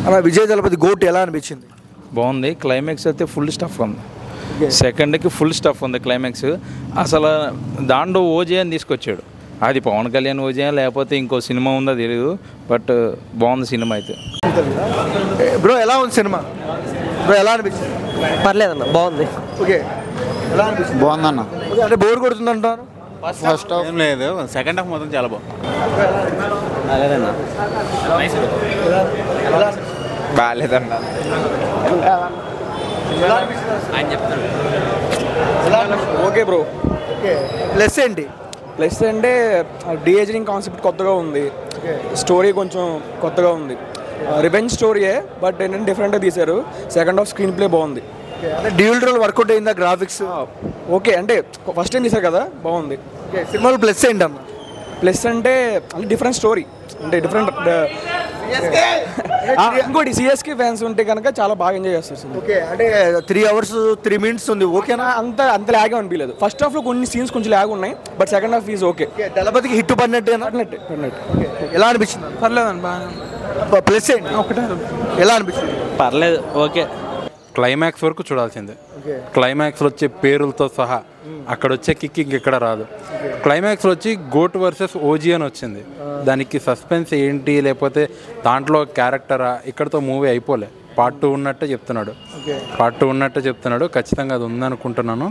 అలా విజయ్ దళపతి గోట్ ఎలా అనిపించింది? బాగుంది. క్లైమాక్స్ అయితే ఫుల్ స్టఫ్ ఉంది. సెకండ్కి ఫుల్ స్టఫ్ ఉంది క్లైమాక్స్. అసలు దాంట్లో ఓజే అని తీసుకొచ్చాడు. అది పవన్ కళ్యాణ్ ఓజే లేకపోతే ఇంకో సినిమా ఉందో తెలియదు. బట్ బాగుంది సినిమా అయితే. బ్రో ఎలా ఉంది సినిమా? బ్రో ఎలా అనిపించింది? పర్లేదన్న, బాగుంది. ఓకే, ఎలా అనిపించింది? బాగుందన్న. అంటే బోర్ కొడుతుంది అంటారు? ఫస్ట్ హాఫ్ ఏం లేదు, సెకండ్ హాఫ్ మొత్తం చాలా బాగుంది. బాగాలేదన్న. Okay bro. ప్లస్ ఏంటి? ప్లస్ అంటే డీఏజింగ్ కాన్సెప్ట్ కొత్తగా ఉంది. స్టోరీ కొంచెం కొత్తగా ఉంది. రివెంజ్ స్టోరీయే, బట్ ఏంటంటే డిఫరెంట్గా తీశారు. సెకండ్ హాఫ్ స్క్రీన్ ప్లే బాగుంది. అంటే డ్యూయల్ రోల్ వర్కౌట్ అయిందా? గ్రాఫిక్స్ ఓకే, అంటే ఫస్ట్ టైం తీశారు కదా, బాగుంది. సినిమాలో ప్లస్ ఏంటి అన్న? ప్లస్ అంటే డిఫరెంట్ స్టోరీ, అంటే డిఫరెంట్. ఇంకోటి సిఎస్కే ఫ్యాన్స్ ఉంటే కనుక చాలా బాగా ఎంజాయ్ చేస్తారు. ఓకే, అంటే 3 hours 3 minutes ఉంది. ఓకేనా? అంత ల్యాగ్ అనిపించలేదు. ఫస్ట్ హాఫ్లో కొన్ని సీన్స్ కొంచెం ల్యాగ్ ఉన్నాయి, but second half is okay. దళపతికి హిట్ పడినట్టేనా? ఎలా అనిపించింది? పర్లేదండి, బాగా. ప్లస్ ఏంటి? ఒకటే ఎలా అనిపించింది? పర్లేదు, ఓకే. క్లైమాక్స్ వరకు చూడాల్సిందే. క్లైమాక్స్లో వచ్చే పేరులతో సహా అక్కడ వచ్చే కిక్ ఇంకెక్కడ రాదు. క్లైమాక్స్లో వచ్చి గోట్ వర్సెస్ ఓజీ అని వచ్చింది. దానికి సస్పెన్స్ ఏంటి, లేకపోతే దాంట్లో క్యారెక్టరా, ఇక్కడతో మూవీ అయిపోలే. పార్ట్ 2 ఉన్నట్టే చెప్తున్నాడు. ఖచ్చితంగా అది ఉందనుకుంటున్నాను.